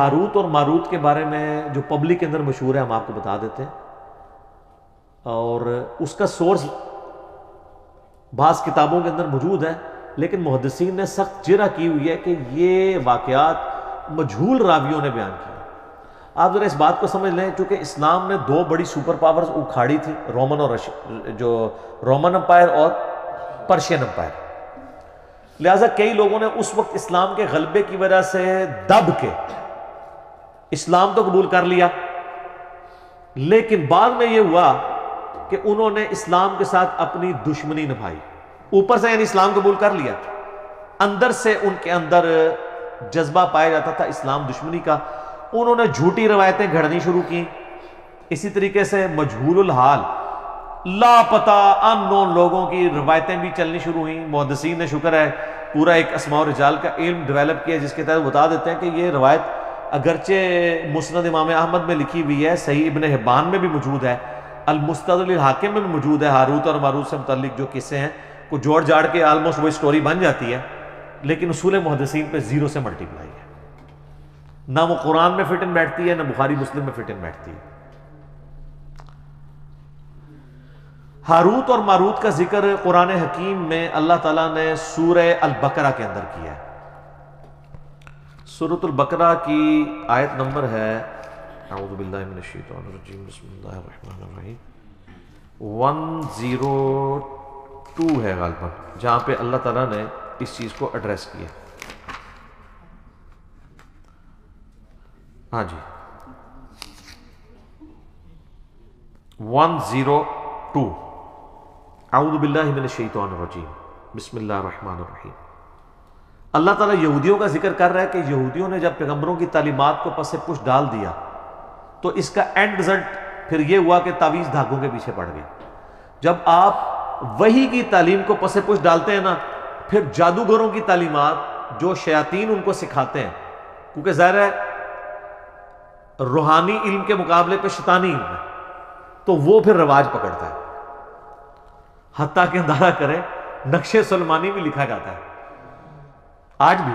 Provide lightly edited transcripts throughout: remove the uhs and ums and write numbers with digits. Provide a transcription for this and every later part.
Harut اور ماروت کے بارے میں جو پبلک کے اندر مشہور ہے ہم آپ کو بتا دیتے ہیں، اور اس کا سورس بعض کتابوں کے اندر موجود ہے، لیکن محدثین نے سخت جرح کی ہوئی ہے کہ یہ واقعات مجہول راویوں نے بیان کیے۔ آپ ذرا اس بات کو سمجھ لیں، چونکہ اسلام نے دو بڑی سپر پاورز اکھاڑی تھی، رومن امپائر اور پرشین امپائر، لہٰذا کئی لوگوں نے اس وقت اسلام کے غلبے کی وجہ سے دب کے اسلام تو قبول کر لیا، لیکن بعد میں یہ ہوا کہ انہوں نے اسلام کے ساتھ اپنی دشمنی نبھائی۔ اوپر سے یعنی اسلام قبول کر لیا، اندر سے ان کے اندر جذبہ پایا جاتا تھا اسلام دشمنی کا، انہوں نے جھوٹی روایتیں گھڑنی شروع کی۔ اسی طریقے سے مجہول الحال، لاپتہ ان نون لوگوں کی روایتیں بھی چلنی شروع ہوئیں۔ محدثین نے شکر ہے پورا ایک اسماء و رجال کا علم ڈیولپ کیا، جس کے تحت بتا دیتے ہیں کہ یہ روایت اگرچہ مسند امام احمد میں لکھی ہوئی ہے، صحیح ابن حبان میں بھی موجود ہے، المستدرک للحاکم میں بھی موجود ہے، ہاروت اور ماروت سے متعلق جو قصے ہیں کو جوڑ جاڑ کے آلموسٹ وہ سٹوری بن جاتی ہے، لیکن اصول محدثین پہ زیرو سے ملٹیپلائی ہے، نہ وہ قرآن میں فٹ ان بیٹھتی ہے، نہ بخاری مسلم میں فٹ ان بیٹھتی ہے۔ ہاروت اور ماروت کا ذکر قرآن حکیم میں اللہ تعالیٰ نے سورہ البقرہ کے اندر کیا ہے۔ سورۃ البقرہ کی آیت نمبر ہے، اعوذ باللہ من الشیطان الرجیم، بسم اللہ الرحمن الرحیم، 102 ہے غالباً، جہاں پہ اللہ تعالیٰ نے اس چیز کو ایڈریس کیا۔ ہاں جی 102، اعوذ باللہ من الشیطان الرجیم، بسم اللہ الرحمن الرحیم۔ اللہ تعالیٰ یہودیوں کا ذکر کر رہا ہے کہ یہودیوں نے جب پیغمبروں کی تعلیمات کو پس پش ڈال دیا تو اس کا اینڈ رزلٹ پھر یہ ہوا کہ تعویذ دھاگوں کے پیچھے پڑ گئے۔ جب آپ وحی کی تعلیم کو پس پش ڈالتے ہیں نا، پھر جادوگروں کی تعلیمات جو شیاطین ان کو سکھاتے ہیں، کیونکہ ظاہر ہے روحانی علم کے مقابلے پہ شیطانی علم ہے، تو وہ پھر رواج پکڑتا ہے۔ حتیٰ کہ اندازہ کریں نقش سلیمانی بھی لکھا جاتا ہے آج بھی،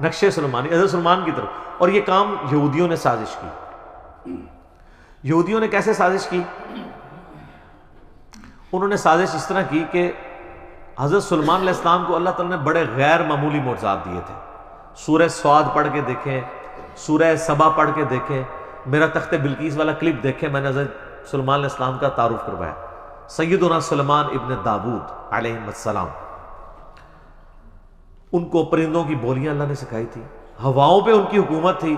نقش سلیمانی حضرت سلمان کی طرف، اور یہ کام یہودیوں نے سازش کی۔ یہودیوں نے کیسے سازش کی؟ انہوں نے سازش اس طرح کی کہ حضرت سلیمان علیہ السلام کو اللہ تعالیٰ نے بڑے غیر معمولی معجزات دیے تھے۔ سورہ سعد پڑھ کے دیکھیں، سورہ سبا پڑھ کے دیکھیں، میرا تخت بلقیس والا کلپ دیکھیں، میں نے حضرت سلیمان علیہ السلام کا تعارف کروایا، سیدنا سلیمان ابن داود علیہ السلام۔ ان کو پرندوں کی بولیاں اللہ نے سکھائی تھی، ہواؤں پہ ان کی حکومت تھی،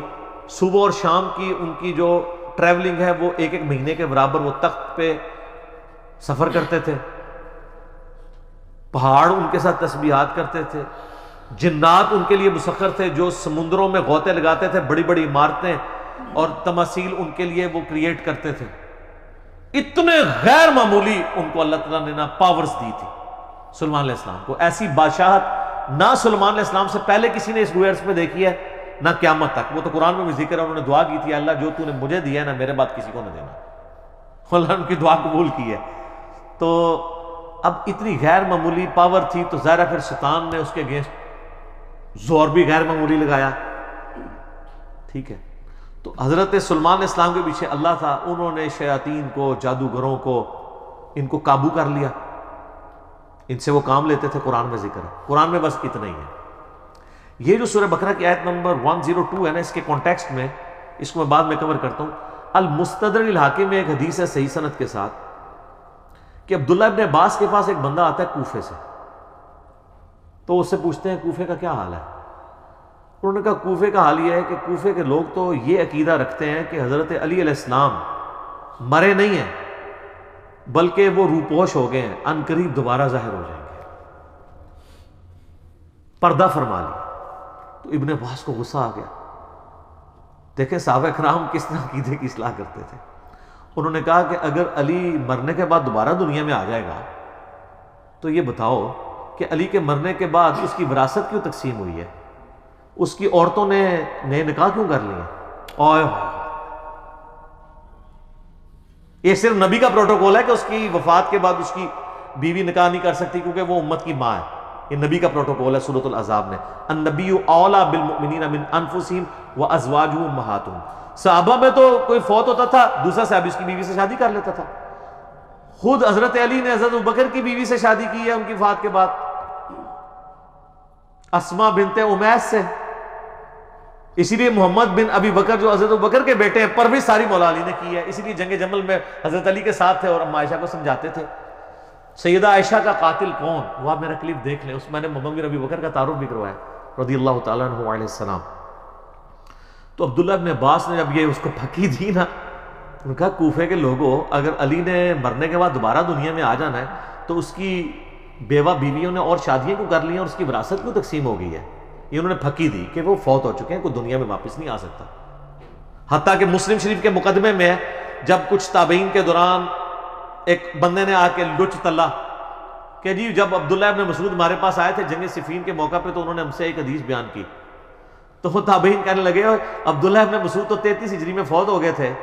صبح اور شام کی ان کی جو ٹریولنگ ہے وہ ایک ایک مہینے کے برابر وہ تخت پہ سفر کرتے تھے، پہاڑ ان کے ساتھ تسبیحات کرتے تھے، جنات ان کے لیے مسخر تھے جو سمندروں میں غوطے لگاتے تھے، بڑی بڑی عمارتیں اور تماثیل ان کے لیے وہ کریٹ کرتے تھے۔ اتنے غیر معمولی ان کو اللہ تعالیٰ نے نا پاورز دی تھی سلیمان علیہ السلام کو، ایسی بادشاہت نہ سلیمان علیہ السلام سے پہلے کسی نے اس رویرس میں دیکھی ہے نہ قیامت تک۔ وہ تو قرآن میں بھی ذکر ہے، انہوں نے دعا کی تھی، اللہ جو تو نے مجھے دیا ہے نا میرے بعد کسی کو نہ دینا، اللہ نے ان کی دعا قبول کی ہے۔ تو اب اتنی غیر معمولی پاور تھی تو ظاہر ہے پھر شیطان نے اس کے اگینسٹ زور بھی غیر معمولی لگایا، ٹھیک ہے۔ تو حضرت سلیمان علیہ السلام کے پیچھے اللہ تھا، انہوں نے شیاطین کو، جادوگروں کو، ان کو قابو کر لیا، ان سے وہ کام لیتے تھے، قرآن میں ذکر ہے، قرآن میں بس اتنا ہی ہے۔ یہ جو سورہ بقرہ کی آیت نمبر 102 ہے نا، اس کے کانٹیکسٹ میں اس کو میں بعد میں کور کرتا ہوں۔ المستدرک للحاکم میں ایک حدیث ہے صحیح سند کے ساتھ کہ عبداللہ ابن عباس کے پاس ایک بندہ آتا ہے کوفے سے، تو اس سے پوچھتے ہیں کوفے کا کیا حال ہے؟ انہوں نے کہا کوفے کا حال یہ ہے کہ کوفے کے لوگ تو یہ عقیدہ رکھتے ہیں کہ حضرت علی علیہ السلام مرے نہیں ہیں بلکہ وہ روپوش ہو گئے ہیں، ان قریب دوبارہ ظاہر ہو جائیں گے، پردہ فرما لیا۔ تو ابن عباس کو غصہ آ گیا، دیکھیں صحابہ کرام کس طرح عقیدے کی اصلاح کرتے تھے۔ انہوں نے کہا کہ اگر علی مرنے کے بعد دوبارہ دنیا میں آ جائے گا تو یہ بتاؤ کہ علی کے مرنے کے بعد اس کی وراثت کیوں تقسیم ہوئی ہے، اس کی عورتوں نے نئے نکاح کیوں کر لیے؟ اوہ یہ صرف نبی کا پروٹوکول ہے کہ اس کی وفات کے بعد اس کی بیوی نکاح نہیں کر سکتی کیونکہ وہ امت کی ماں ہے، یہ نبی کا پروٹوکول ہے سورۃ الاحزاب میں، النبی اولیٰ بالمؤمنین من انفسہم وازواجہ امہاتہم. صحابہ میں تو کوئی فوت ہوتا تھا دوسرا صحابی اس کی بیوی سے شادی کر لیتا تھا. خود حضرت علی نے حضرت ابوبکر کی بیوی سے شادی کی ہے ان کی وفات کے بعد، اسماء بنت امیس سے. اسی لیے محمد بن ابی بکر جو حضرت ابوبکر کے بیٹے ہیں پرورش ساری مولا علی نے کی ہے. اسی لیے جنگ جمل میں حضرت علی کے ساتھ تھے اور اما عائشہ کو سمجھاتے تھے. سیدہ عائشہ کا قاتل کون، وہ آپ میرا کلپ دیکھ لیں، اس میں نے محمد بن ابی بکر کا تعارف بھی کروایا رضی اللہ تعالیٰ عنہ علیہ السلام. تو عبداللہ ابن عباس نے جب یہ اس کو پھکی دی نا، ان کا کوفے کے لوگوں اگر علی نے مرنے کے بعد دوبارہ دنیا میں آ جانا ہے تو اس کی بیوہ بیویوں نے اور شادیاں کیوں کر لی ہیں اور اس کی وراثت کیوں تقسیم ہو گئی ہے. یہ انہوں نے پھکی دی کہ وہ فوت ہو چکے ہیں، کوئی دنیا میں واپس نہیں آ سکتا. حتیٰ کہ مسلم شریف کے مقدمے میں ہے جب کچھ تابعین کے دوران ایک بندے نے آ کے لچ تلا کہ جی جب عبداللہ ابن مسعود ہمارے پاس آئے تھے جنگ صفین کے موقع پہ تو انہوں نے ہم سے ایک حدیث بیان کی. تو وہ تابعین کہنے لگے عبداللہ ابن مسعود تو 33 ہجری میں فوت ہو گئے تھے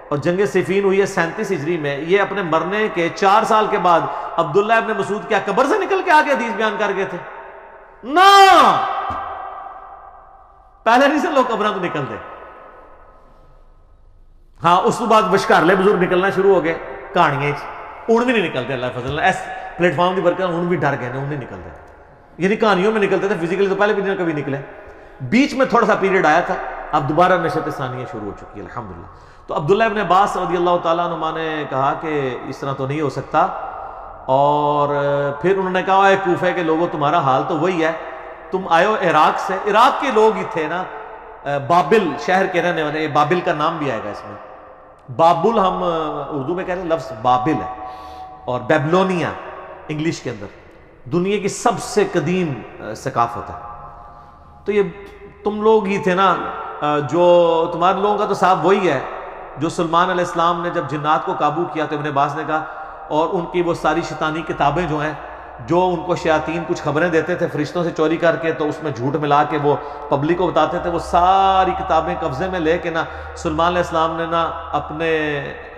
اور جنگ صفین ہوئی ہے 37 ہجری میں، یہ اپنے مرنے کے 4 سال کے بعد عبداللہ ابن مسعود کیا قبر سے نکل کے آگے حدیث بیان کر گئے تھے؟ نا، پہلے نہیں سے لوگ قبروں تو نکل دے. ہاں اس کے بعد بشکارلے بزرگ نکلنا شروع ہو گئے کہانیاں، اون بھی نہیں نکلتے اللہ فضل اس پلیٹ فارم کی برکت اون بھی ڈر گئے اون نہیں نکلتے. یعنی کہانیوں میں نکلتے تھے، فزیکلی تو پہلے بھی نہیں کبھی نکلے. بیچ میں تھوڑا سا پیریڈ آیا تھا، اب دوبارہ نشت ثانیہ شروع ہو چکی ہے الحمدللہ. تو عبداللہ ابن عباس رضی اللہ تعالیٰ عنہ نے کہا کہ اس طرح تو نہیں ہو سکتا، اور پھر انہوں نے کہا اے کوفے کے لوگوں تمہارا حال تو وہی ہے، تم آئے ہو عراق سے، عراق کے لوگ ہی تھے نا، بابل شہر کے رہنے والے. بابل کا نام بھی آئے گا اس میں، بابل ہم اردو میں کہتے ہیں لفظ بابل ہے، اور بیبلونیا انگلش کے اندر دنیا کی سب سے قدیم ثقافت ہے. تو یہ تم لوگ ہی تھے نا، جو تمہارے لوگوں کا تو صاحب وہی ہے جو سلمان علیہ السلام نے جب جنات کو قابو کیا تو ابن عباس نے کہا، اور ان کی وہ ساری شیطانی کتابیں جو ہیں جو ان کو شیاطین کچھ خبریں دیتے تھے فرشتوں سے چوری کر کے تو اس میں جھوٹ ملا کے وہ پبلک کو بتاتے تھے، وہ ساری کتابیں قبضے میں لے کے نا سلمان علیہ السلام نے نا اپنے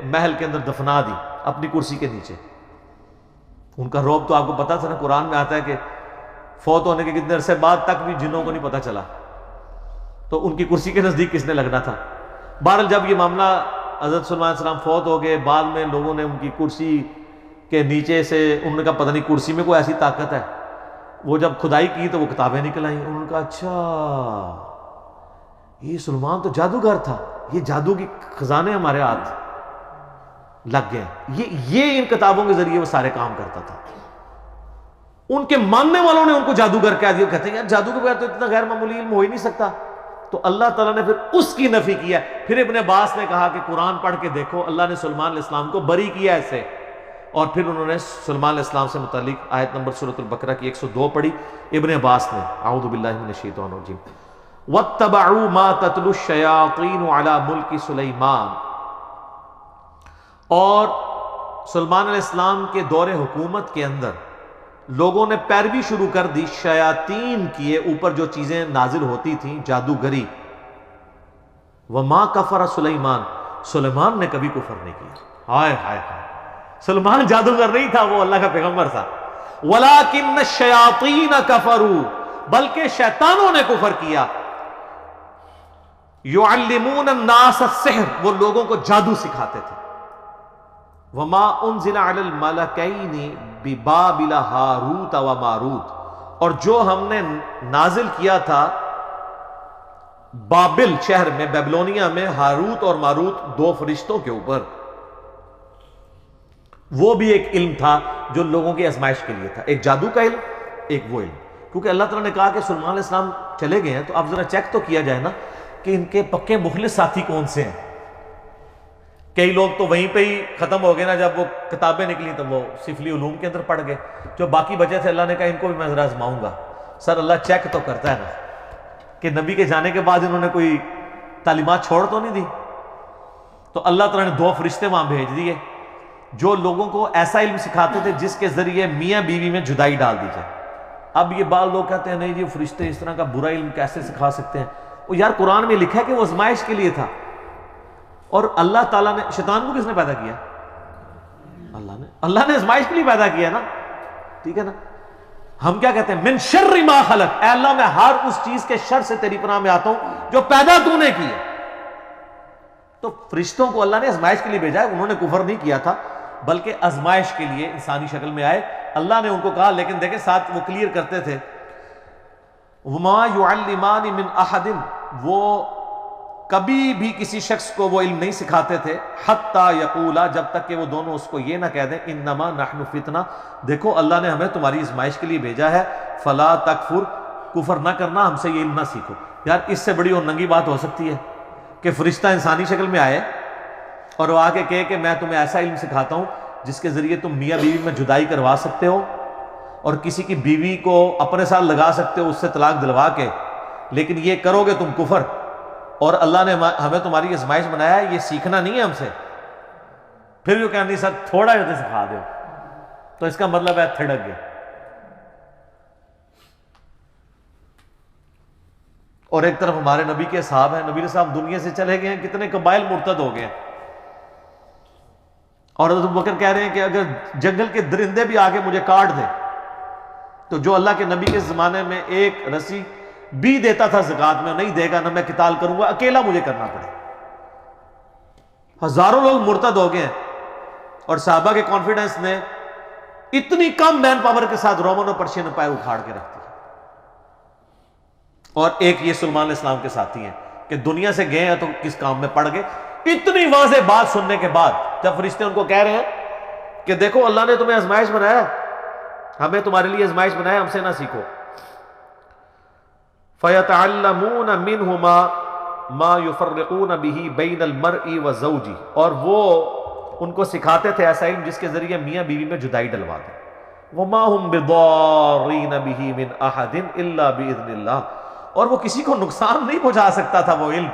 محل کے اندر دفنا دی اپنی کرسی کے نیچے. ان کا رعب تو آپ کو پتا تھا نا، قرآن میں آتا ہے کہ فوت ہونے کے کتنے عرصے بعد تک بھی جنوں کو نہیں پتا چلا تو ان کی کرسی کے نزدیک کس نے لگنا تھا. بہرحال جب یہ معاملہ حضرت سلمان علیہ السلام فوت ہو گئے، بعد میں لوگوں نے ان کی کرسی کے نیچے سے انہوں نے کہا پتہ نہیں کرسی میں کوئی ایسی طاقت ہے، وہ جب کھدائی کی تو وہ کتابیں نکل آئیں. انہوں نے کہا اچھا یہ سلمان تو جادوگر تھا، یہ جادو کی خزانے ہمارے ہاتھ لگ گئے. یہ ان کتابوں کے ذریعے وہ سارے کام کرتا تھا. ان کے ماننے والوں نے ان کو جادوگر کہہ دیا، کہتے ہیں یار جادو کے بغیر تو اتنا غیر معمولی علم ہو ہی نہیں سکتا. تو اللہ تعالیٰ نے پھر اس کی نفی کیا. پھر ابن عباس نے کہا کہ قرآن پڑھ کے دیکھو اللہ نے سلمان علیہ السلام کو بری کیا ایسے. اور پھر انہوں نے سلمان علیہ السلام سے متعلق آیت نمبر سورۃ البقرہ کی 102 پڑھی. ابن عباس نے اعوذ باللہ من الشیطان الرجیم واتبعوا ما تتلو الشیاطین علی ملک سلیمان، اور سلمان علیہ السلام کے دور حکومت کے اندر لوگوں نے پیروی شروع کر دی شیاطین کی اوپر جو چیزیں نازل ہوتی تھیں جادوگری. وما کفر سلیمان، سلیمان نے کبھی کفر نہیں کیا. ہائے ہائے ہائے، سلمان جادوگر نہیں تھا، وہ اللہ کا پیغمبر تھا. ولیکن الشیاطین کفروا، بلکہ شیطانوں نے کفر کیا. یعلمون الناس السحر، وہ لوگوں کو جادو سکھاتے تھے. وما انزل علی الملکین ببابل ہاروت و ماروت، اور جو ہم نے نازل کیا تھا بابل شہر میں بیبلونیا میں ہاروت اور ماروت 2 فرشتوں کے اوپر، وہ بھی ایک علم تھا جو لوگوں کی آزمائش کے لیے تھا. ایک جادو کا علم، ایک وہ علم. کیونکہ اللہ تعالیٰ نے کہا کہ سلمان علیہ السلام چلے گئے ہیں تو اب ذرا چیک تو کیا جائے نا کہ ان کے پکے مخلص ساتھی کون سے ہیں. کئی لوگ تو وہیں پہ ہی ختم ہو گئے نا، جب وہ کتابیں نکلی تو وہ سفلی علوم کے اندر پڑ گئے. جو باقی بچے تھے اللہ نے کہا ان کو بھی میں ذرا آزماؤں گا. سر اللہ چیک تو کرتا ہے نا کہ نبی کے جانے کے بعد انہوں نے کوئی تعلیمات چھوڑ تو نہیں دی. تو اللہ تعالیٰ نے 2 فرشتے وہاں بھیج دیے جو لوگوں کو ایسا علم سکھاتے تھے جس کے ذریعے میاں بیوی میں جدائی ڈال دی جائے. اب یہ بعض لوگ کہتے ہیں نہیں جی فرشتے اس طرح کا برا علم کیسے سکھا سکتے ہیں. وہ یار قرآن میں لکھا ہے کہ وہ آزمائش کے لیے تھا. اور اللہ تعالیٰ نے، شیطان کو کس نے پیدا کیا؟ اللہ نے آزمائش کے لیے پیدا کیا نا، ٹھیک ہے نا. ہم کیا کہتے ہیں؟ من شر ما خلق، اے اللہ میں ہر اس چیز کے شر سے تیری پناہ میں آتا ہوں جو پیدا تو نے کی ہے۔ تو فرشتوں کو اللہ نے آزمائش کے لیے بھیجا ہے، انہوں نے کفر نہیں کیا تھا بلکہ آزمائش کے لیے انسانی شکل میں آئے۔ اللہ نے ان کو کہا، لیکن دیکھیں ساتھ وہ کلیئر کرتے تھے، وما يعلمان من احد، وہ کبھی بھی کسی شخص کو وہ علم نہیں سکھاتے تھے، حتی یقولا، جب تک کہ وہ دونوں اس کو یہ نہ کہہ دیں، انما نحن فتنہ، دیکھو اللہ نے ہمیں تمہاری آزمائش کے لیے بھیجا ہے، فلا تکفر، کفر نہ کرنا، ہم سے یہ علم نہ سیکھو۔ یار اس سے بڑی اور ننگی بات ہو سکتی ہے کہ فرشتہ انسانی شکل میں آئے اور وہ آ کے کہے کہ میں تمہیں ایسا علم سکھاتا ہوں جس کے ذریعے تم میاں بیوی میں جدائی کروا سکتے ہو اور کسی کی بیوی کو اپنے ساتھ لگا سکتے ہو اس سے طلاق دلوا کے، لیکن یہ کرو گے تم کفر، اور اللہ نے ہمیں تمہاری آزمائش بنایا ہے، یہ سیکھنا نہیں ہے ہم سے۔ پھر بھی کہنا نہیں سر تھوڑا جو سکھا دو، تو اس کا مطلب ہے تھڑک گئے۔ اور ایک طرف ہمارے نبی کے صحاب ہیں، نبی صاحب دنیا سے چلے گئے ہیں، کتنے قبائل مرتد ہو گئے ہیں، اور حضرت ابوبکر کہہ رہے ہیں کہ اگر جنگل کے درندے بھی آگے مجھے کاٹ دیں تو جو اللہ کے نبی کے زمانے میں ایک رسی بھی دیتا تھا زکوٰۃ میں نہیں دے گا، نہ میں قتال کروں گا، اکیلا مجھے کرنا پڑے۔ ہزاروں لوگ مرتد ہو گئے ہیں، اور صحابہ کے کانفیڈنس نے اتنی کم مین پاور کے ساتھ رومن اور پرشین پائے اکھاڑ کے رکھ دی۔ اور ایک یہ سلمان علیہ السلام کے ساتھی ہیں کہ دنیا سے گئے ہیں تو کس کام میں پڑ گئے۔ اتنی واضح بات سننے کے بعد جب فرشتے ان کو کہہ رہے ہیں کہ دیکھو اللہ نے تمہیں آزمائش بنایا، ہمیں تمہارے لیے آزمائش بنایا، ہم سے نہ سیکھو۔ فَيَتَعَلَّمُونَ مِنْهُمَا مَا يُفَرِّقُونَ بِهِ بَيْنَ الْمَرْءِ وَزَوْجِهِ، اور وہ ان کو سکھاتے تھے ایسا علم جس کے ذریعے میاں بیوی میں جدائی ڈلوا دیں۔ وَمَا هُمْ بِضَارِّينَ بِهِ مِنْ أَحَدٍ إِلَّا بِإِذْنِ اللَّهِ، اور وہ کسی کو نقصان نہیں پہنچا سکتا تھا وہ علم،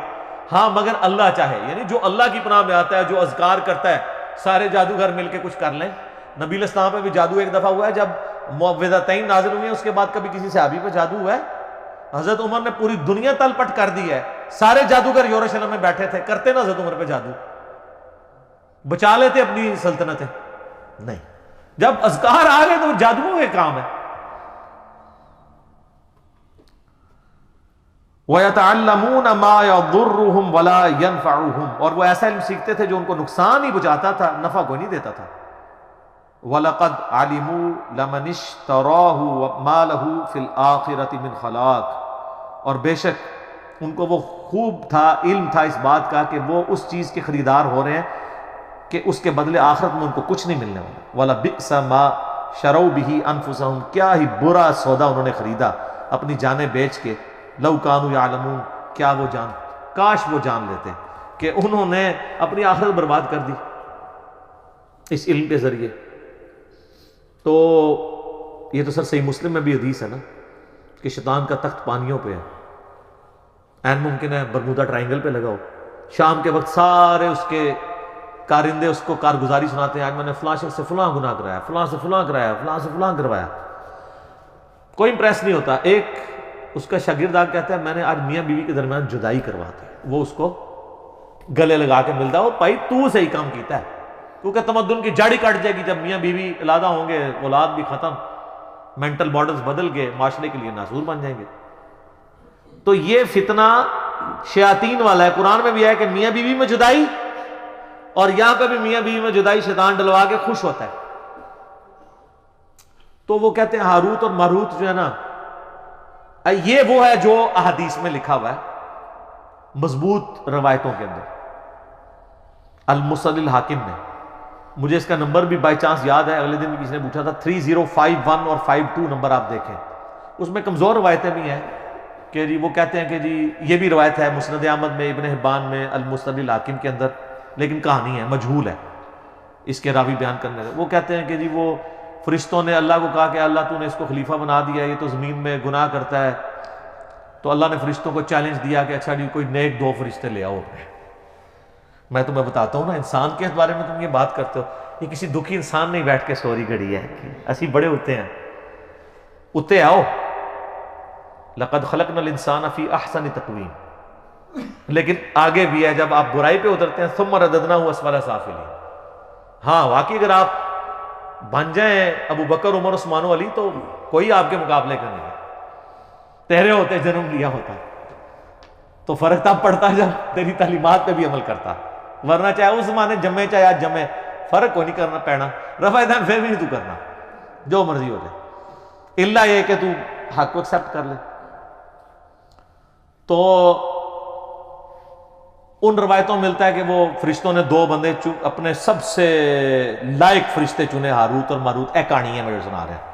ہاں مگر اللہ چاہے، یعنی جو اللہ کی پناہ میں آتا ہے، جو اذکار کرتا ہے، سارے جادوگر مل کے کچھ کر لیں۔ نبی علیہ السلام پہ بھی جادو ایک دفعہ ہوا ہے، جب معوذتین نازل ہوئی ہیں اس کے بعد کبھی کسی صحابی پہ جادو ہوا ہے؟ حضرت عمر نے پوری دنیا تل پٹ کر دی ہے، سارے جادوگر یروشلم میں بیٹھے تھے، کرتے نا حضرت عمر پہ جادو، بچا لیتے اپنی سلطنتیں؟ نہیں، جب اذکار آ گئے تو جادوؤں کے کام ہے۔ وَيَتَعَلَّمُونَ مَا يَضُرُّهُمْ وَلَا يَنْفَعُهُمْ، اور وہ ایسا علم سیکھتے تھے جو ان کو نقصان ہی پہنچاتا تھا، نفع کو نہیں دیتا تھا۔ وَلَقَدْ عَلِمُوا لَمَنِ اشْتَرَاهُ مَا لَهُ فِي الْآخِرَةِ مِنْ خَلَاقٍ، اور بے شک ان کو وہ خوب تھا، علم تھا اس بات کا کہ وہ اس چیز کے خریدار ہو رہے ہیں کہ اس کے بدلے آخرت میں ان کو کچھ نہیں ملنے والا۔ وَلَبِئْسَ مَا شَرَوْا بِهِ أَنفُسَهُمْ، کیا ہی برا سودا انہوں نے خریدا اپنی جانیں بیچ کے۔ لو کانوا یعلمون، کیا وہ جان، کاش وہ جان لیتے کہ انہوں نے اپنی آخرت برباد کر دی اس علم کے ذریعے۔ تو یہ تو سر صحیح مسلم میں بھی حدیث ہے نا کہ شیطان کا تخت پانیوں پہ ہے، این ممکن ہے برمودا ٹرائنگل پہ لگا ہو، شام کے وقت سارے اس کے کارندے اس کو کارگزاری سناتے ہیں، آج میں نے فلاں شخص سے فلاں گناہ کرایا، فلاں سے فلاں کرایا، فلاں سے فلاں کروایا، کوئی امپریس نہیں ہوتا۔ ایک اس کا شاگرد آ کہتا ہے میں نے آج میاں بیوی کے درمیان جدائی کروا دی، وہ اس کو گلے لگا کے ملتا ہے، وہ بھائی تو صحیح کام کیتا ہے، کیونکہ تمدن کی جڑ ہی کٹ جائے گی جب میاں بیوی علیحدہ ہوں گے، اولاد بھی ختم، مینٹل ماڈلز بدل گئے، معاشرے کے لیے ناسور بن جائیں گے۔ تو یہ فتنہ شیاطین والا ہے، قرآن میں بھی ہے کہ میاں بیوی میں جدائی، اور یہاں پہ بھی میاں بیوی میں جدائی شیطان ڈلوا کے خوش ہوتا ہے۔ تو وہ کہتے ہیں ہاروت اور ماروت جو ہے نا، یہ وہ ہے جو احادیث میں لکھا ہوا ہے مضبوط روایتوں کے اندر۔ المسند الحاکم میں، مجھے اس کا نمبر بھی بائی چانس یاد ہے، اگلے دن بھی کسی نے پوچھا تھا، 3051 اور 52 نمبر آپ دیکھیں، اس میں کمزور روایتیں بھی ہیں کہ جی وہ کہتے ہیں کہ جی یہ بھی روایت ہے مسند احمد میں، ابن حبان میں، المسند الحاکم کے اندر، لیکن کہانی ہے، مجہول ہے اس کے راوی بیان کرنے کا۔ وہ کہتے ہیں کہ جی وہ فرشتوں نے اللہ کو کہا کہ اللہ تو نے اس کو خلیفہ بنا دیا، یہ تو زمین میں گناہ کرتا ہے، تو اللہ نے فرشتوں کو چیلنج دیا کہ اچھا جی کوئی نیک 2 فرشتے لے آؤ۔ میں تمہیں بتاتا ہوں نا، انسان کے بارے میں تم یہ بات کرتے ہو، یہ کسی دکھی انسان نہیں بیٹھ کے سوری گھڑی ہے کہ اسی بڑے ہوتے ہیں، اتے آؤ، لقد خلقنا الانسان فی احسن تقویم۔ لیکن آگے بھی ہے، جب آپ برائی پہ اترتے ہیں ثم رددناہ اسفل سافلین، ہاں واقعی اگر آپ بن جائیں ابو بکر عمر عثمان و علی تو کوئی آپ کے مقابلے کا نہیں ہے، تیرے ہوتے جنم لیا ہوتا، تو فرق تب پڑتا جب تیری تعلیمات پہ بھی عمل کرتا، ورنہ چاہے اس زمانے جمے چاہے آج جمے فرق کو نہیں کرنا پینا، رفع دین پھر بھی نہیں تو کرنا، جو مرضی ہو جائے، الا یہ کہ تو حق کو ایکسپٹ کر لے۔ تو ان روایتوں میں ملتا ہے کہ وہ فرشتوں نے دو بندے اپنے سب سے لائق فرشتے چنے، ہاروت اور ماروت، کہانی ہے میرے سنا رہے ہیں،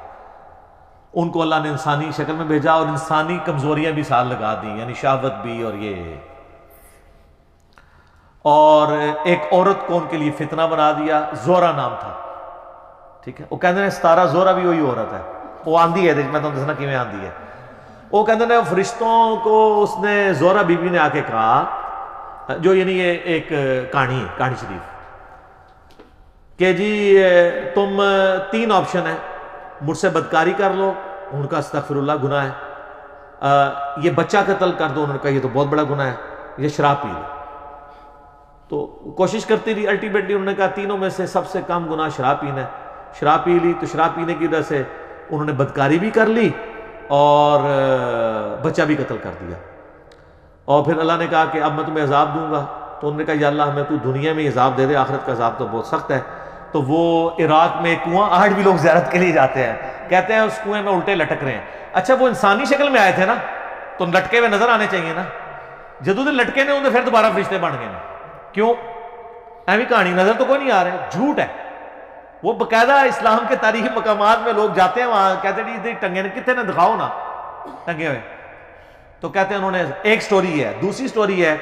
ان کو اللہ نے انسانی شکل میں بھیجا اور انسانی کمزوریاں بھی ساتھ لگا دی، یعنی شہوت بھی اور یہ، اور ایک عورت کو ان کے لیے فتنہ بنا دیا، زورا نام تھا، ٹھیک ہے، وہ کہتے ہیں 17 زورا بھی وہی عورت ہے، وہ آندھی ہے، میں تو دسنا کیویں آندھی ہے، وہ کہتے ہیں فرشتوں کو اس نے زورا بی بی نے آ کے کہا، جو یعنی یہ ایک کہانی ہے، کہانی شریف، کہ جی تم 3 آپشن ہیں، مجھ سے بدکاری کر لو، ان کا استغفر اللہ گناہ ہے، یہ بچہ قتل کر دو، انہوں نے کہا یہ تو بہت بڑا گناہ ہے، یہ شراب پی لو، تو کوشش کرتی رہی، الٹیمیٹلی انہوں نے کہا تینوں میں سے سب سے کم گناہ شراب پینا ہے، شراب پی لی، تو شراب پینے کی وجہ سے انہوں نے بدکاری بھی کر لی اور بچہ بھی قتل کر دیا، اور پھر اللہ نے کہا کہ اب میں تمہیں عذاب دوں گا، تو انہوں نے کہا یا اللہ ہمیں تو دنیا میں عذاب دے دے، آخرت کا عذاب تو بہت سخت ہے، تو وہ عراق میں ایک کنواں، آج بھی لوگ زیارت کے لیے جاتے ہیں، کہتے ہیں اس کنویں میں الٹے لٹک رہے ہیں، اچھا وہ انسانی شکل میں آئے تھے نا تو لٹکے ہوئے نظر آنے چاہیے نا، جدو دن لٹکے نے انہیں پھر دوبارہ فرشتے بن گئے نا، کیوں ایویں کہانی نظر تو کوئی نہیں آ رہے، جھوٹ ہے، وہ باقاعدہ اسلام کے تاریخی مقامات میں لوگ جاتے ہیں، وہاں کہتے ہیں ادھر ٹنگے نے کتنے نے دکھاؤ نا ٹنگے ہوئے، تو کہتے ہیں انہوں نے، ایک سٹوری ہے، دوسری سٹوری ہے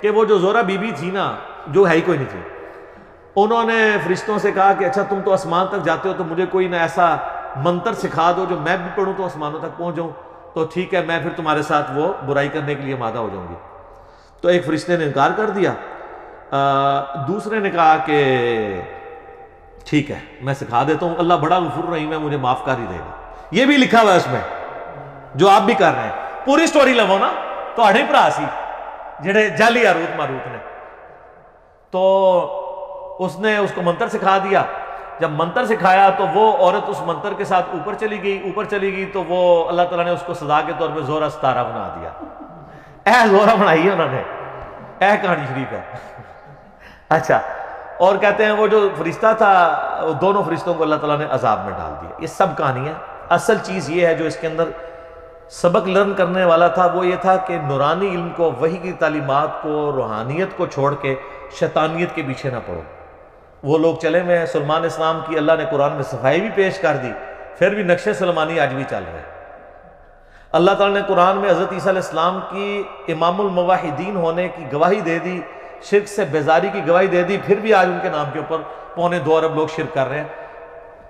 کہ وہ جو زورا بی بی تھی نا، جو ہے ہی کوئی نہیں تھی، انہوں نے فرشتوں سے کہا کہ اچھا تم تو آسمان تک جاتے ہو تو مجھے کوئی نہ ایسا منتر سکھا دو جو میں بھی پڑھوں تو آسمانوں تک پہنچ جاؤں، تو ٹھیک ہے میں پھر تمہارے ساتھ وہ برائی کرنے کے لیے آمادہ ہو جاؤں گی، تو ایک فرشتے نے انکار کر دیا، دوسرے نے کہا کہ ٹھیک ہے میں سکھا دیتا ہوں، اللہ بڑا غفور رحیم ہے، مجھے معاف کر ہی دے گا، یہ بھی لکھا ہوا ہے اس میں جو آپ بھی کر رہے ہیں، پوری سٹوری لو نا تو اڑے بھرا سی جڑے جعلی ہاروت ماروت نے، تو اس نے اس کو منتر سکھا دیا، جب منتر سکھایا تو وہ عورت اس منتر کے ساتھ اوپر چلی گئی تو وہ اللہ تعالیٰ نے اس کو سزا کے طور پہ زورا 17 بنا دیا، زورا بنائی ہے انہوں نے، کہانی شریف ہے، اچھا، اور کہتے ہیں وہ جو فرشتہ تھا دونوں فرشتوں کو اللہ تعالیٰ نے عذاب میں ڈال دیا، یہ سب کہانی ہے، اصل چیز یہ ہے جو اس کے اندر سبق لرن کرنے والا تھا وہ یہ تھا کہ نورانی علم کو، وحی کی تعلیمات کو، روحانیت کو چھوڑ کے شیطانیت کے پیچھے نہ پڑو، وہ لوگ چلے میں سلمان اسلام کی اللہ نے قرآن میں صفائی بھی پیش کر دی، پھر بھی نقش سلمانی آج بھی چل رہے ہیں، اللہ تعالیٰ نے قرآن میں حضرت عیسیٰ علیہ السلام کی امام الموحدین ہونے کی گواہی دے دی، شرک سے بیزاری کی گواہی دے دی، پھر بھی آج ان کے نام کے اوپر 2.25 ارب لوگ شرک کر رہے ہیں،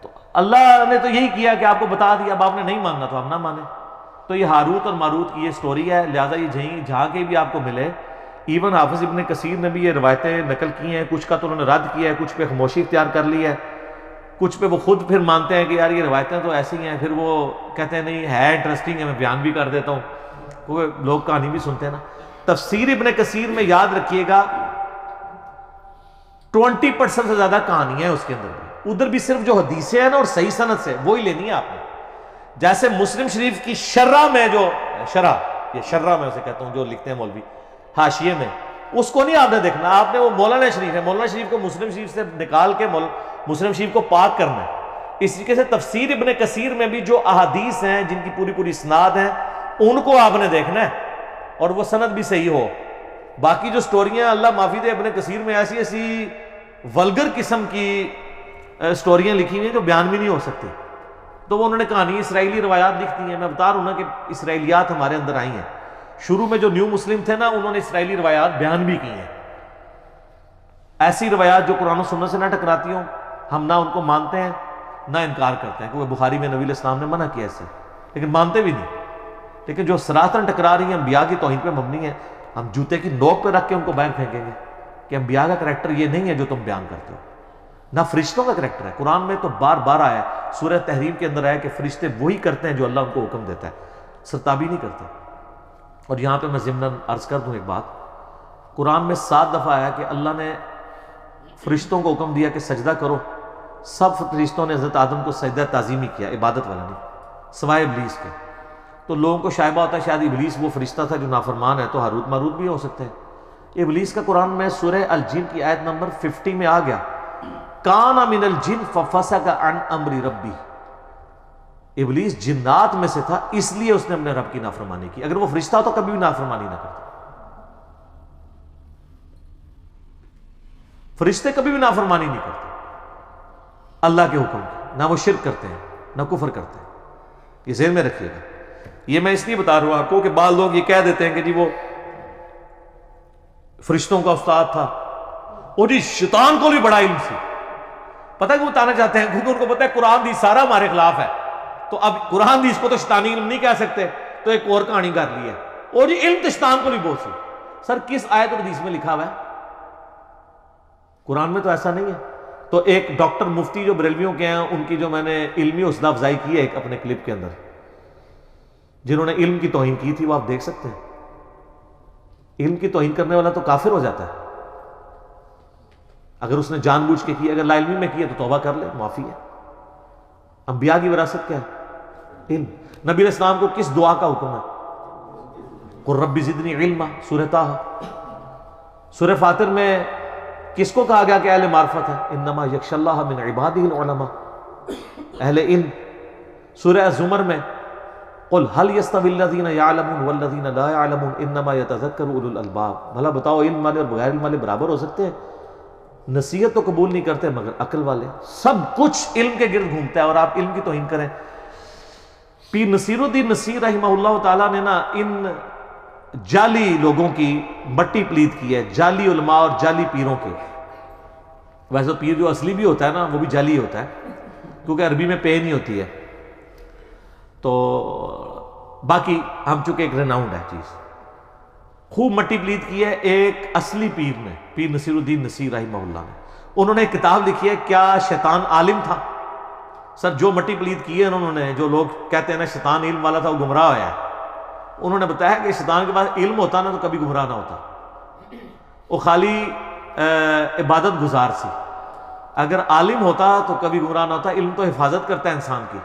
تو اللہ نے تو یہی کیا کہ آپ کو بتا دیا، اب آپ نے نہیں ماننا تو ہم نہ مانیں، تو یہ ہاروت اور ماروت کی یہ سٹوری ہے، لہٰذا یہ جہاں کے بھی آپ کو ملے، ایون حافظ ابن کثیر نے بھی یہ روایتیں نقل کی ہیں، کچھ کا تو انہوں نے رد کیا ہے، کچھ پہ خاموشی اختیار کر لی ہے، کچھ پہ وہ خود پھر مانتے ہیں کہ یار یہ روایتیں تو ایسی ہیں، پھر وہ کہتے ہیں نہیں ہے انٹرسٹنگ ہے، میں بیان بھی کر دیتا ہوں، کیونکہ لوگ کہانی بھی سنتے ہیں نا۔ تفسیر ابن کثیر میں یاد رکھیے گا 20% سے زیادہ کہانیاں ہیں اس کے اندر بھی، ادھر بھی صرف جو حدیثیں ہیں نا اور صحیح سند سے وہی لینی ہے آپ نے، جیسے مسلم شریف کی شرح میں جو یہ شرح میں اسے کہتا ہوں جو لکھتے ہیں مولوی حاشیے میں، اس کو نہیں آپ نے دیکھنا، آپ نے وہ مولانا شریف ہے، مولانا شریف کو مسلم شریف سے نکال کے مسلم شریف کو پاک کرنا ہے۔ اس طریقے سے تفسیر ابن کثیر میں بھی جو احادیث ہیں جن کی پوری پوری اسناد ہیں ان کو آپ نے دیکھنا ہے اور وہ سند بھی صحیح ہو۔ باقی جو سٹوریاں اللہ معافی دے ابن کثیر میں ایسی ایسی ولگر قسم کی سٹوریاں لکھی ہوئی ہیں جو بیان بھی نہیں ہو سکتی، تو وہ انہوں نے کہانی اسرائیلی روایات لکھ دی ہیں۔ میں بتا رہا ہوں نا کہ اسرائیلیات ہمارے اندر آئی ہیں، شروع میں جو نیو مسلم تھے نا انہوں نے اسرائیلی روایات بیان بھی کی ہیں، ایسی روایات جو قرآن و سنت سے نہ ٹکراتی ہوں، ہم نہ ان کو مانتے ہیں نہ انکار کرتے ہیں، کیونکہ بخاری میں نبی علیہ السلام نے منع کیا اس سے، لیکن مانتے بھی نہیں۔ لیکن جو سراتن ٹکرا رہی ہیں انبیاء کی توہین پہ مبنی ہے، ہم جوتے کی نوک پہ رکھ کے ان کو باہر پھینکیں گے کہ انبیاء کا کریکٹر یہ نہیں ہے جو تم بیان کرتے ہو، نہ فرشتوں کا کریکٹر ہے۔ قرآن میں تو بار بار آیا ہے، سورہ تحریم کے اندر ہے کہ فرشتے وہی کرتے ہیں جو اللہ ان کو حکم دیتا ہے، سرتابی نہیں کرتے۔ اور یہاں پہ میں ضمناً عرض کر دوں ایک بات، قرآن میں 7 دفعہ آیا کہ اللہ نے فرشتوں کو حکم دیا کہ سجدہ کرو، سب فرشتوں نے حضرت آدم کو سجدہ تعظیمی کیا، عبادت والا نہیں، سوائے ابلیس کے۔ تو لوگوں کو شائبہ ہوتا ہے شاید ابلیس وہ فرشتہ تھا جو نافرمان ہے، تو ہاروت ماروت بھی ہو سکتے ہیں۔ ابلیس کا قرآن میں سورہ الجن کی آیت نمبر 50 میں آ گیا، کان من الجن ففسق عن امر ربی، ابلیس جنات میں سے تھا اس لیے اس نے اپنے رب کی نافرمانی کی، اگر وہ فرشتہ ہو تو کبھی بھی نافرمانی نہ کرتا۔ فرشتے کبھی بھی نافرمانی نہیں کرتے اللہ کے حکم کی، نہ وہ شرک کرتے ہیں نہ کفر کرتے ہیں، یہ ذہن میں رکھیے گا۔ یہ میں اس لیے بتا رہا ہوں آپ کو کہ بعض لوگ یہ کہہ دیتے ہیں کہ جی وہ فرشتوں کا استاد تھا، اور جی شیطان کو بھی بڑا علم سی۔ پتہ ہے کہ وہ بتانا چاہتے ہیں کیونکہ ان کو پتہ ہے قرآن حدیث سارا ہمارے خلاف ہے، تو اب قرآن حدیث کو تو شیطانی علم نہیں کہہ سکتے، تو ایک اور کہانی کر لی ہے، اور جی علم تو شیطان کو بھی بہت سی۔ سر کس آیت اور حدیث میں لکھا ہوا ہے؟ قرآن میں تو ایسا نہیں ہے۔ تو ایک ڈاکٹر مفتی جو بریلویوں کے ہیں، ان کی جو میں نے علمی حوصلہ افزائی کی ہے ایک اپنے کلپ کے اندر، جنہوں نے علم کی توہین کی تھی، وہ آپ دیکھ سکتے ہیں۔ علم کی توہین کرنے والا تو کافر ہو جاتا ہے اگر اس نے جان بوجھ کے کی، اگر لا علمی میں کی ہے تو توبہ کر لے، معافی ہے۔ انبیاء کی وراثت کیا ہے؟ علم۔ نبی علیہ السلام کو کس دعا کا حکم ہے؟ قل رب زدنی علما، سورہ طٰہٰ۔ سورہ فاطر میں کس کو کہا گیا کہ اہل معرفت ہے؟ انما یخشی اللہ من عبادہ العلماء، اہل علم۔ سورہ الزمر میں قل هل يستوي الذين يعلمون والذين لا يعلمون انما يتذكر اولو الالباب، بھلا بتاؤ علم والے اور بغیر علم والے برابر ہو سکتے ہیں؟ نصیحت تو قبول نہیں کرتے مگر عقل والے۔ سب کچھ علم کے گرد گھومتا ہے اور آپ علم کی توہین کریں۔ پیر نصیر الدین نصیر رحمہ اللہ تعالیٰ نے نا ان جعلی لوگوں کی مٹی پلید کی ہے، جعلی علماء اور جعلی پیروں کی۔ ویسے پیر جو اصلی بھی ہوتا ہے نا وہ بھی جعلی ہوتا ہے، کیونکہ عربی میں پے نہیں ہوتی ہے۔ تو باقی ہم چونکہ ایک ریناؤنڈ ہے چیز، خوب مٹی پلید کی ہے ایک اصلی پیر نے، پیر نصیر الدین نصیر رحمہ اللہ نے۔ انہوں نے ایک کتاب لکھی ہے، کیا شیطان عالم تھا؟ سر جو مٹی پلید کی ہے انہوں نے، جو لوگ کہتے ہیں نا شیطان علم والا تھا وہ گمراہ ہوا ہے، انہوں نے بتایا کہ شیطان کے پاس علم ہوتا نا تو کبھی گمراہ نہ ہوتا، وہ خالی عبادت گزار سی۔ اگر عالم ہوتا تو کبھی گمراہ نہ ہوتا۔ علم تو حفاظت کرتا ہے انسان کی۔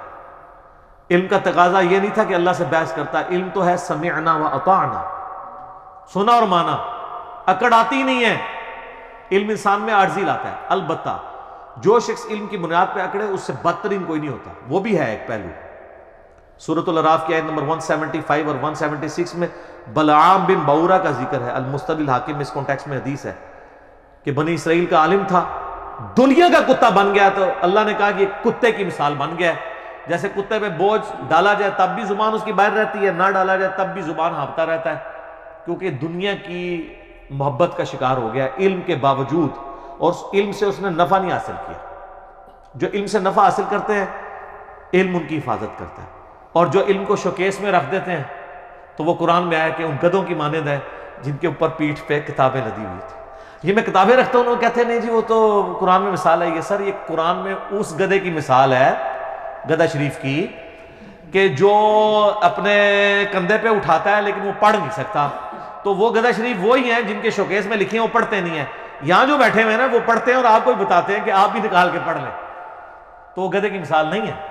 علم کا تقاضا یہ نہیں تھا کہ اللہ سے بحث کرتا، علم تو ہے سمعنا و اطعنا، سنا اور مانا، اکڑ آتی نہیں ہے۔ علم انسان میں عاجزی لاتا ہے، البتہ جو شخص علم کی بنیاد پہ اکڑے اس سے بدترین کوئی نہیں ہوتا، وہ بھی ہے ایک پہلو۔ سورۃ الاعراف کی آیت نمبر 175 اور 176 میں بلعام بن بعورہ کا ذکر ہے، المستدل الحاکم میں اس کانٹیکس میں حدیث ہے کہ بنی اسرائیل کا عالم تھا، دنیا کا کتا بن گیا، تو اللہ نے کہا کہ یہ کتے کی مثال بن گیا ہے۔ جیسے کتے پہ بوجھ ڈالا جائے تب بھی زبان اس کی باہر رہتی ہے، نہ ڈالا جائے تب بھی زبان ہانپتا رہتا ہے، کیونکہ دنیا کی محبت کا شکار ہو گیا علم کے باوجود، اور اس علم سے اس نے نفع نہیں حاصل کیا۔ جو علم سے نفع حاصل کرتے ہیں علم ان کی حفاظت کرتا ہے، اور جو علم کو شوکیس میں رکھ دیتے ہیں تو وہ قرآن میں آیا کہ ان گدھوں کی مانند ہے جن کے اوپر پیٹھ پہ کتابیں لدی ہوئی تھی۔ یہ میں کتابیں رکھتا ہوں، وہ کہتے ہیں نہیں جی وہ تو قرآن میں مثال ہے۔ یہ سر یہ قرآن میں اس گدھے کی مثال ہے، گدھا شریف کی، کہ جو اپنے کندھے پہ اٹھاتا ہے لیکن وہ پڑھ نہیں سکتا، تو وہ گدھا شریف وہی ہیں جن کے شوکیس میں لکھے ہیں وہ پڑھتے نہیں ہیں۔ یہاں جو بیٹھے ہوئے ہیں نا وہ پڑھتے ہیں اور آپ کو بھی بتاتے ہیں کہ آپ بھی نکال کے پڑھ لیں، تو وہ گدھے کی مثال نہیں ہے۔